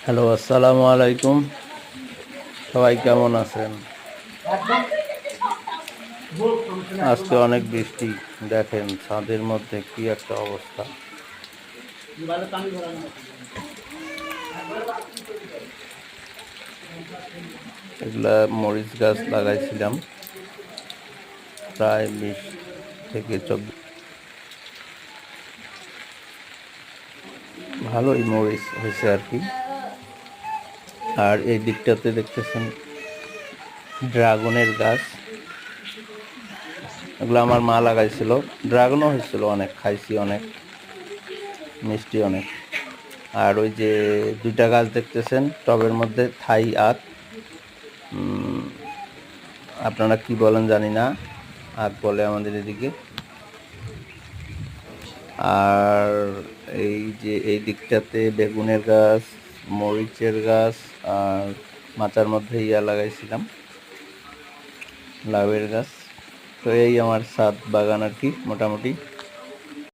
Hello, আসসালামু আলাইকুম। সবাই কেমন আছেন? আজকে অনেক বৃষ্টি, দেখেন ছাদের মধ্যে কি একটা অবস্থা। এগুলা মরিচ গাছ লাগাইছিলাম প্রায় 20 থেকে 24, ভালোই মরিচ হয়েছে আর কি। আর এই দিকটাতে দেখতেছেন ড্রাগনের গাছ, এগুলো আমার মা লাগাইছিল। ড্রাগনও হয়েছিল অনেক, খাইছি অনেক, মিষ্টি অনেক। আর ওই যে 2টা গাছ দেখতেছেন টবের মধ্যে, থাই আখ, আপনারা কি বলেন জানি না, আখ বলে আমাদের এদিকে। আর এই যে এই দিকটাতে বেগুনের গাছ, মরিচের গাছ, আর মাচার মধ্যে লাগাইছিলাম লাউয়ের গাছ। তো এই আমার ছাদ বাগান আর কি মোটামুটি।